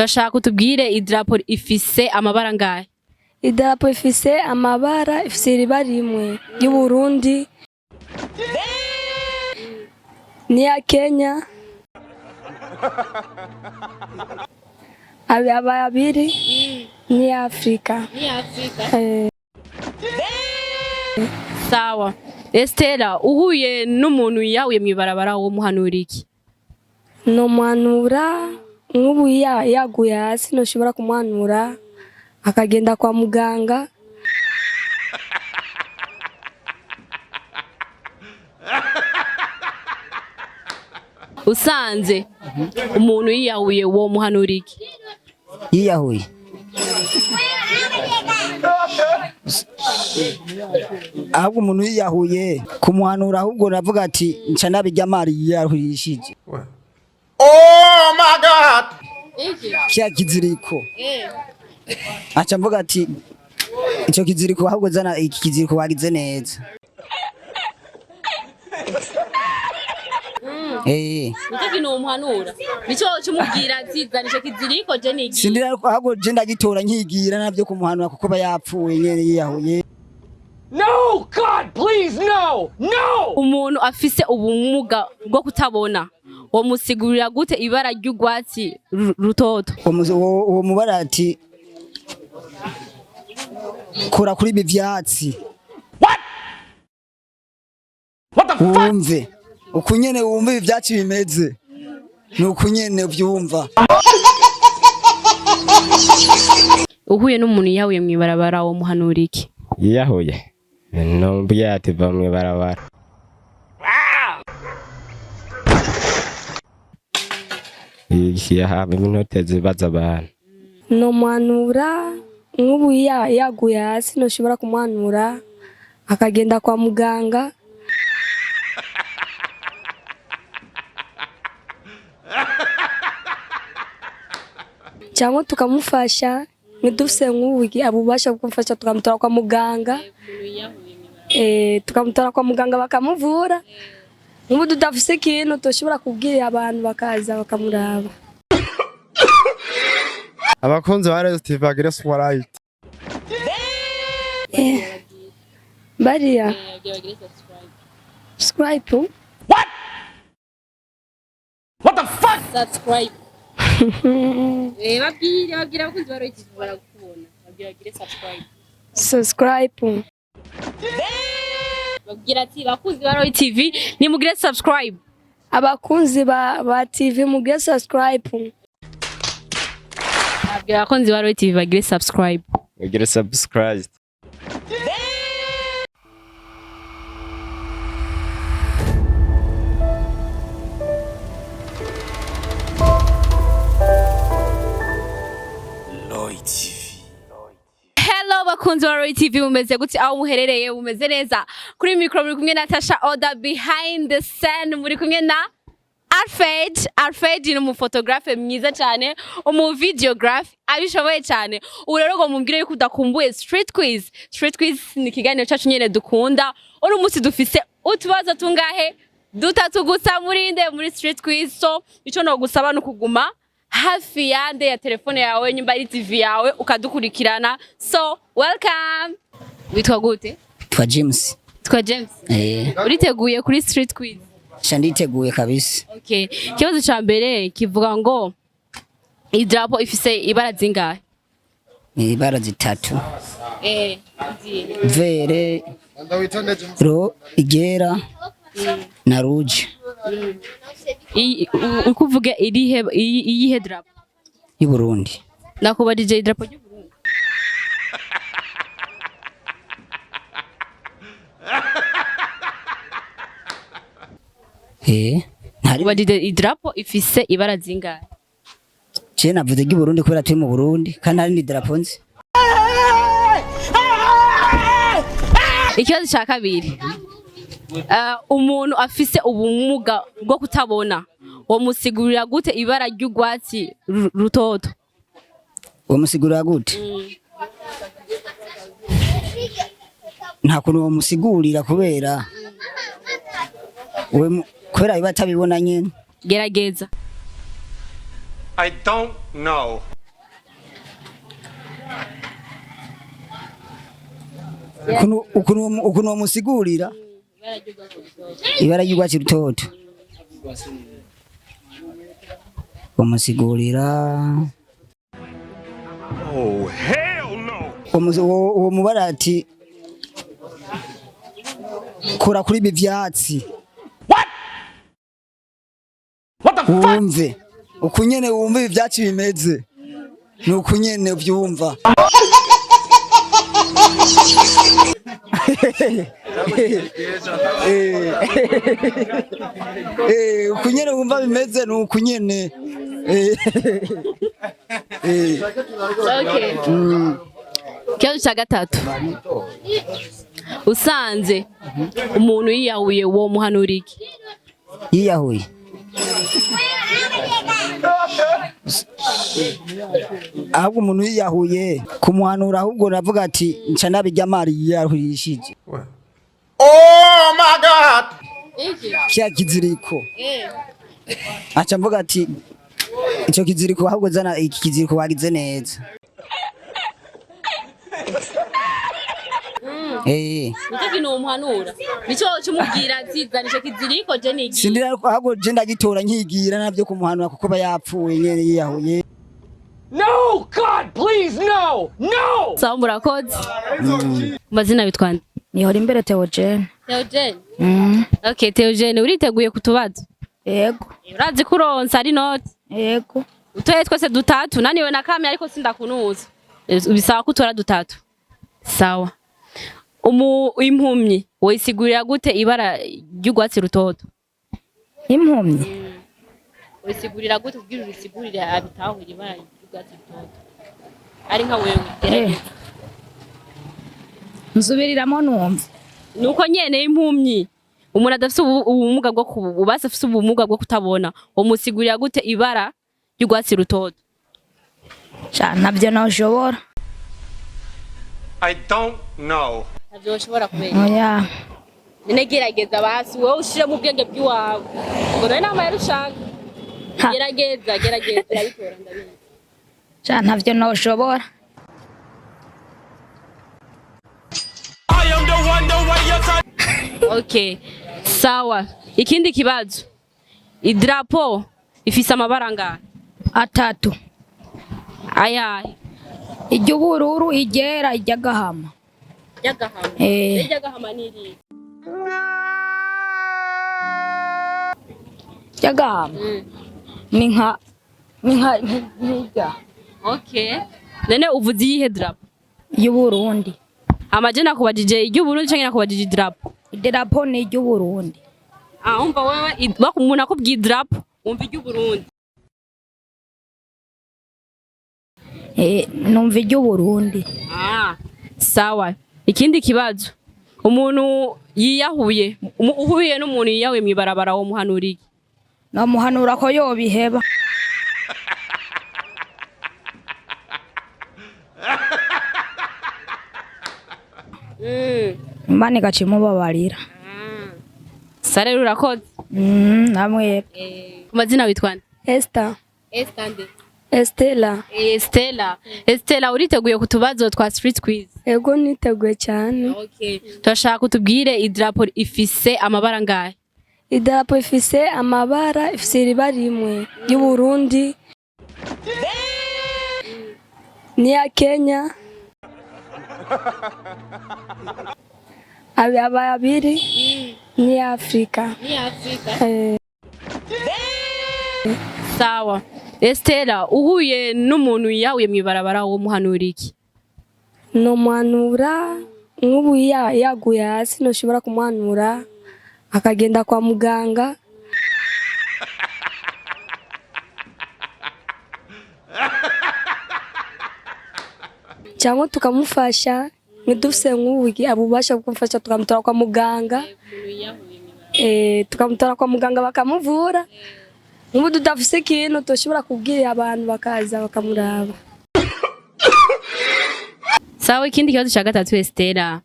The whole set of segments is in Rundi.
Turashaka utubwire idarapo ifise amabara ngahe? Idarapo ifise amabara, ifise ibara rimwe y'u Burundi n'iya Kenya, abiri n'iya Afrika. Sawa. Estela, uhuye n'umuntu yahuye mwibarabara wo muhanura iki? No muhanura nk'ubu yaguye hasi noshobora kumuhanura akagenda kwa muganga. Usanze umuntu yiyahuye wo muhanura iki? Yiyahuye ahubwo umuntu yiyahuye kumuhanura ahubwo navuga ati nca nabijya mari yiyahurishije. Oh my God! Kya kiziriko acha mvuga ati ico kiziriko ahubwo zana iki kiziriko wagize neza. Utaki no muhanura nico cyumubwira zizana ico kiziriko je nigi sindira ahubwo je ndagitora nkigira navyo kumuhanura kuko bayapfuye nyene yiyahuye. No, God, please, no, no! Umuntu afise ubumuga bwo kutabona wo musigurira gute ibara ry'ugwatsi rutoto? Uwo mubara ati kora kuri ibi vyatsi. What the fuck? Wumve ukunyene wumve ibi vyatsi bimeze nukunyene uvyumva. Uhuye n'umuntu yahuye mwibarabara wo muhanura iki? Yiyahuye no byati bamwe barabara. Yahawe iminota zibaza abantu. No muhanura nk'ubu yaguye hasi noshobora kumuhanura akagenda kwa muganga. Cyangwa tukamufasha ntidufise nk'ubu abubasha kumufasha tukamutora kwa muganga. Tukamutora kwa muganga bakamuvura. Nk'ubu tudafise ikintu tushobora kubwira abantu bakaza bakamuraba. Abakunzi ba Radio TV bagire swalite. Bariya. Subscribe. What? What the fuck? Subscribe. Bagira abakunzi ba Radio TV barakubona. Bagira subscribe. Subscribe. Bagira ati bakunzi ba Radio TV nimugire subscribe. Abakunzi ba TV mugire subscribe. Bagira abakunzi ba Radio TV bagire subscribe. Bagire subscribe. Hello bakunzi wa Radio TV mumeze gute aho muherereye mumeze neza kuri micro muri kumwe na Natasha Oda behind the scene muri kumwe na Alfred ni umufotographe mwiza cyane umuvideographe abishoboye cyane ubu rero ngo mumbwire yuko udakumbuye street quiz ni ikiganiro cyacu nyene dukunda uri umunsi dufise utubazo tungahe dutatu gusa muri street quiz so ico no gusaba no kuguma hafi yande ya telefone yawe nyumba ari TV yawe ukadukurikirana so welcome. Witwa gute? Twa James. Uriteguye kuri street quiz? Shanditeguye kabisa. Okay, kibazo ca mbere kivuga ngo idarapo ifise ibara zingahe? Ibara zitatu. Vere ro igera na rouge. Ukuvuga iyihe drapo? I Burundi. Nakubajije idarapo y'u Burundi. Nakubajije idarapo ifise ibara zingahe? Je navuze y'u Burundi kubera turi mu Burundi kandi hari ni drapo nzi. Ikibazo ca kabiri. Umuntu afise ubumuga bwo kutabona wo musigurira gute ibara ry'ugwatsi rutoto? Wo musigurira gute? Nta kuntu wo musigurira kubera kubera biba tabibona nyene. Gerageza. I don't know. ukuntu musigurira ibara ry'ugwatsi rutoto umusigurira Oh, hell no! uwo mubara ati kora kuri ibi vyatsi What the fuck? wumve ukunyene wumve ibi vyatsi bimeze ni ukunyene uvyumva ukunyene wumva bimeze ni ukunyene Okay. Ikibazo cya gatatu. Usanze umuntu yiyahuye wo muhanura iki? yiyahuye ahubwo umuntu yiyahuye kumuhanura ahubwo navuga ati nca nabijya mari yiyahurishije. Oh my God! Kya kiziriko aca mvuga ati ico kiziriko ahubwo zana iki kiziriko wagize neza. Nicyo kintu umuhanura. Nicyo cyumubwira zizana ico kiziriko je nigi. Sindira ahubwo je ndagitora nkigira navyo kumuhanura kuko bayapfuye nyene yiyahuye. No, God, please, no! No! Sawa murakoze. Mazina bitwande. Nihora imbere Theogene. Theogene. Okay, Theogene uriteguye kutubaza? Yego. Urazi kuronsa ari note? Yego. Utoye twese dutatu naniwe na kamya ariko sindakunuza. Bisaba kutora dutatu. Sawa. Impumyi wisigurira gute ibara ry'ugwatsi rutoto? Impumyi. Wisigurira gute kugira ubisigurire abitahura ibara ry'ugwatsi rutoto? Ari nka wewe. Nsubiriramo numva. Nuko nyene impumyi umuntu adafite ubumuga bwo ubasa afite ubumuga bwo kutabona umusigurira gute ibara ry'ugwatsi rutoto? Ntabyo nashobora. I don't know. Ntabyo ushobora kubera. Oya. Nene gerageza basi wowe ushire mu bwenge bw'iwawe. Ngo nawe nama yarushaka. Gerageza bitora ndabizi. Ntabyo nashobora. Okay. Sawa. Ikindi kibazo. Idrapo ifise amabara angahe? 3. Ayahe? Iry'ubururu, iryera, iry'agahama. Iry'agahama. Iry'agahama ni iri. Iry'agahama. Ni nka. Okay. Nene uvuze iyihe drapo? Y'Uburundi. Amajena kubajije iry'Uburundi cyangwa nakubajije idrapo? Idrapo ni iry'Uburundi. Umva wewe umuntu akubwiye idrapo umva iry'Uburundi. Numva iry'Uburundi. Sawa. Ikindi kibazo. Umuntu yiyahuye uhuye n'umuntu yiyahuye mwibarabara wo muhanura iki? No muhanura ko yobiheba. Imana gacimubabarira. Sare urakoze. Namwe. Kumazina witwande? Esther. Esther nde? Estela. Estela uriteguye kutubazo twa street quiz? Ego niteguye cyane. Okay. Turashaka utubwire idrapo ifise amabara ngahe? Idrapo ifise amabara ifise riba rimwe y'Uburundi. Ni ya Kenya. Abiri ni Afrika. Sawa. Estela uhuye n'umuntu yahuye mwibarabara wo muhanura iki? No muhanura nk'ubu yaguye hasi no shobora kumuhanura akagenda kwa muganga. Cyangwa tukamufasha ntidufise nk'ubu abubasha kumufasha tukamutora kwa muganga. Tukamutora kwa muganga bakamuvura. Nk'ubu tudafise ikintu tushobora kubwira abantu bakaza bakamuraba. Sawa. Ikindi kibazo cya gatatu Estela.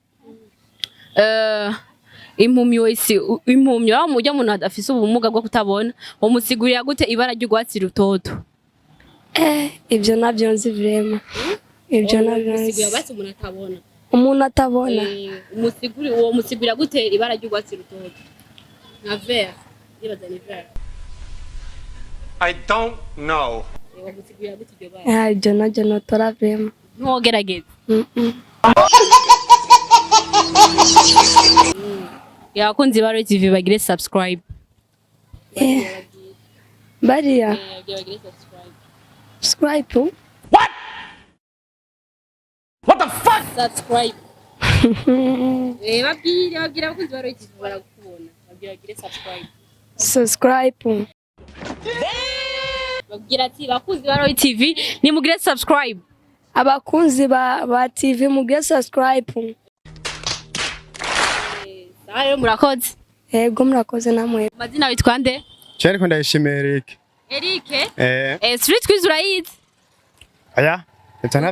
Impumyi wese impumyi wa mujya umuntu adafise ubumuga bwo kutabona umusigurira gute ibara ry'ugwatsi rutoto? ibyo nabyo nzi vrema. Ibyo nabyo nzi. Musigura basi umuntu atabona. Umuntu atabona. Umusiguri uwo musigura gute ibara ry'ugwatsi rutoto. Na vert. Nibaza ni vert. I don't know. Uwo musigura gute ibyo bara. Ibyo nabyo notora vrema. Ntugerageze. Yakunze Baro TV bagire subscribe. Bariya. Bagire subscribe. Subscribe. What the fuck? Subscribe. Babwira abakunzi Baro TV barakubona. Bagire subscribe. Subscribe. Babwira ati bakunzi Baro TV nimugire subscribe. Abakunzi ba TV mugire subscribe. Sayo murakoze. Yego murakoze namwe. Mazina witwa nde? Cyane ko ndayishimiye Eric. Eric? Street quiz urayizi? Aya.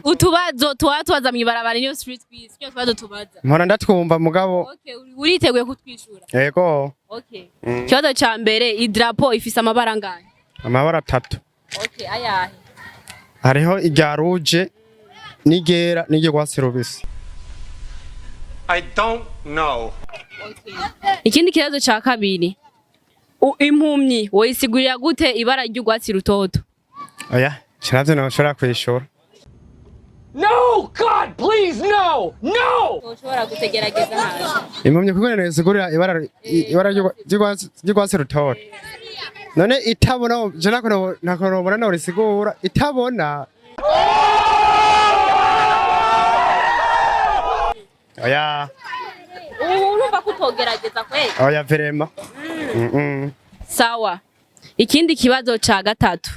Utubazo tuwaza mwibarabara niyo street quiz. Cyo tubazo tubaza. Mpora ndatwumva mugabo. Okay, uriteguye kutwishura? Yego. Okay. Kibazo ca mbere idrapo ifise amabara angahe? Amabara 3. Okay, ayahe? Hariho irya rouge nigera n'igwatsi rubisi. I don't know. Okay. Ikindi kibazo ca kabiri. Impumyi woyisigurira gute ibara ry'ugwatsi rutoto? Oya, kiravyo nashobora kwishura. No, God, please, no! No! Ushobora gutegerageza naje. Impumyi kuko nesigurira ibara ry'ugwatsi rutoto. None itabona je nakorobona no risigura itabona. Oya. Urumva kutogerageza kwe? Oya verema. Sawa. Ikindi kibazo ca gatatu.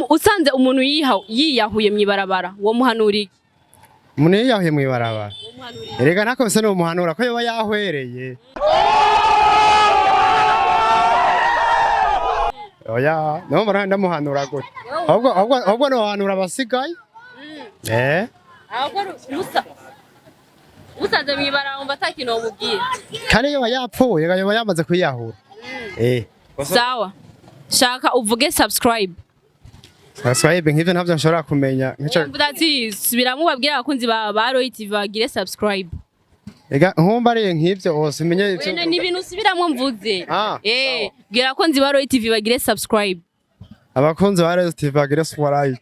Usanze umuntu yiyahuye mwibarabara wo muhanuri. Umuntu yiyahuye mwibarabara. Erega ntako bisa no muhanura ko yoba yahwereye. Oya, no muranda muhanura gute. Ahubwo no hanura abasigaye. Ahubwo usanze mwibara umva atakino mubwira. Kane yoba yapfuye yoba yamaze kwiyahura. Sawa. Shaka uvuge subscribe. Subscribe nk'ivyo ntavyo nshobora kumenya. Ati subiramo babwira abakunzi ba Baro TV bagire subscribe. Ega nkumba ari nk'ivyo hose menye ivyo. Ni ibintu usubiramo mvuze. Bwira abakunzi ba Baro TV bagire subscribe. Abakunzi ba Baro TV bagire subscribe.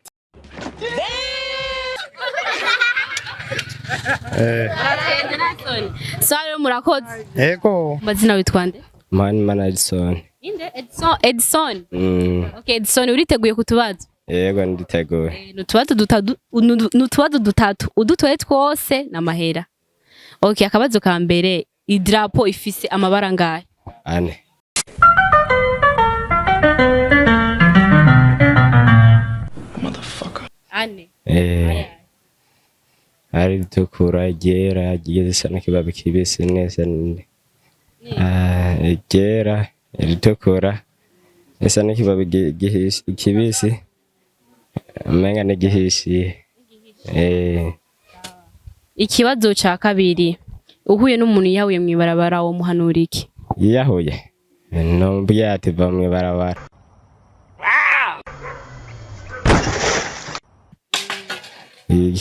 Sayo murakoze. Yego. Mazina witwa nde? Man Edison. Inde Edison. Okay, Edison uriteguye kutubaza? Yego nditeguye. Nutubazo dutatu udutoye twose namahera. Okay, akabazo ka mbere idrapo ifise amabara ngahe? 4. Motherfucker. 4. Ari ritukura ryera gisa n'ikibabi kibisi neza ryera ritukura isa n'ikibabi kibisi amenga n'igihishiye. Ikibazo ca kabiri uhuye n'umuntu yiyahuye mwibarabara wo muhanura iki? Yiyahuye no byati va mwibarabara.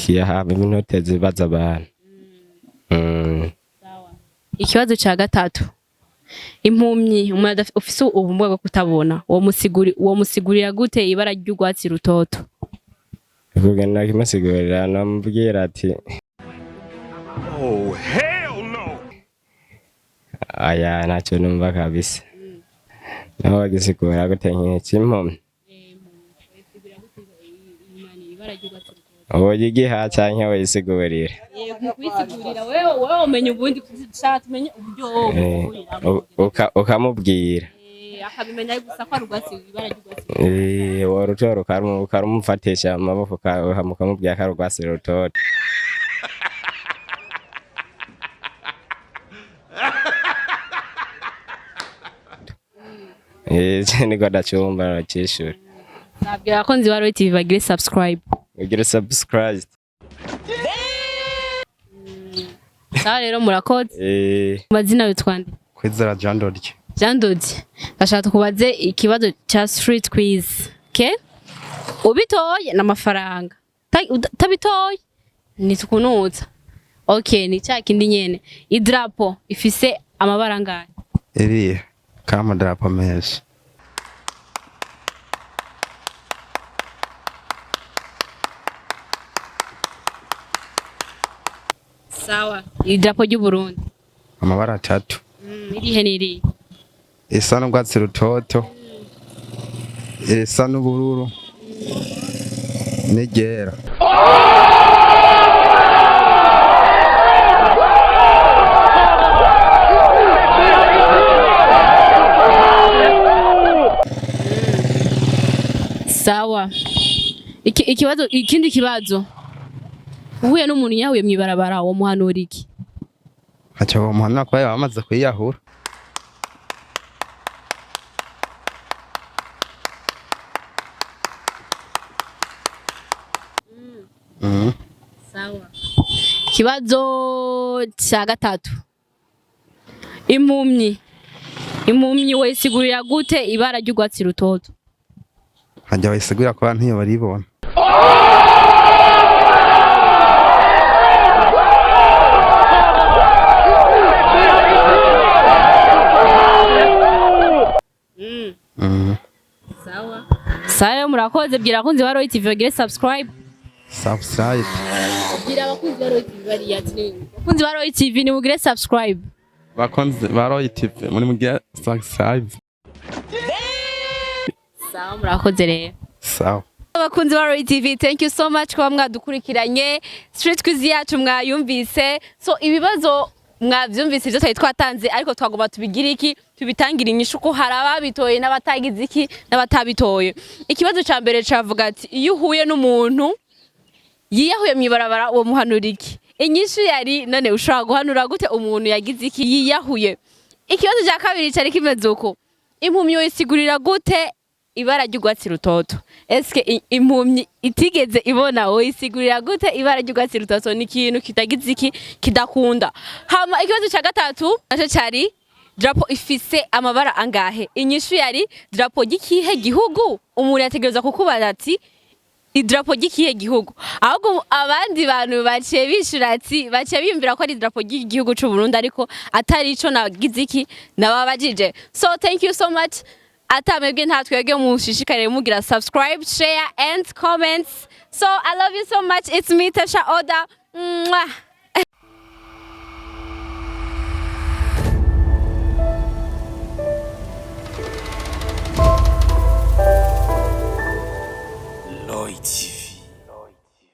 Yahawe iminota zibaza abantu. Ikibazo ca gatatu impumyi umuntu ufise ubumuga bwo kutabona uwo musigurira gute ibara ry'ugwatsi rutoto? Kugenda kimusigurira namubwira ati Oh, hell no! Aya ntacyo numva kabisa. Naho bagisigura gute nk'impumyi? Oye giha canke wisigurira. Kwisigurira wewe umenye ubundi dushaka tumenye uburyo ukamubwira. Akabimenya gusa ko arugwatsi ibara ry'ugwatsi. Warutoro karumufatisha amaboko ukamubwira ko arugwatsi rutoto. Niko ndacumba nakishura. Nabwira ko nzi Baro TV bagire subscribe. Ugire subscribe. Sawa rero murakoze. Mazina witwa nde? Kwizera Jandorye. Jean Dodi bashaka tukubaze ikibazo cha street quiz okay ubitoye n'amafaranga tabitoye nitukunuza okay ni cya kindi nyene idrapo ifise amabara angahe iriya kama drapo menshi sawa idrapo ry'u Burundi amabara 3 irihe niri isa n'ubwatsi rutoto isa n'ubururu n'iryera sawa ikindi kibazo uhuye n'umuntu yahuye mwibarabara wo muhanura iki acha wo muhanura ko yamaze kwiyahura sawa kibazo cya gatatu impumyi wesigurira gute ibara ry'ugwatsi rutoto hajya bayisigurira ko abantu iyo baribona sawa murakoze bwira abakunzi ba Roy TV bagire subscribe bwira abakunzi ba Roy TV bari ati abakunzi ba Roy TV ni mugire subscribe bakunzi ba Roy TV muri mugire subscribe sawa murakoze rero sawa abakunzi ba Roy TV thank you so much kuba mwadukurikiranye street quiz yacu mwayumvise so ibibazo mwavyumvise byo twatanze ariko twagomba tubigira iki tubitangira inyishu ko hari ababitoye n'abatagize iki n'abatabitoye ikibazo ca mbere cavuga ati iyo uhuye n'umuntu yiyahuye mwibarabara uwo muhanura iki inyishu yari none ushobora guhanura gute umuntu yagize iki yiyahuye ikibazo cya kabiri cyari kimeze uko impumyi yoyisigurira gute ibara ry'ugwatsi rutoto eske impumyi itigeze ibona woyisigurira gute ibara ry'ugwatsi rutoto ni ikintu kitagize iki kidakunda hama ikibazo cya gatatu naco cyari drapo ifise amabara angahe inyishu yari drapo gikihe gihugu umuntu yategereza kukubaza ati idrapo gikihe gihugu ahubwo abandi bantu baciye bishura ati baciye biyumvira ko ari idrapo ry'igihugu cy'u Burundi ariko atari ico nagize iki nababajije so thank you so much atamebwe ntatwege mushishikare mugira subscribe share and comments so I love you so much it's me Tasha Oda Mwah. Roy TV.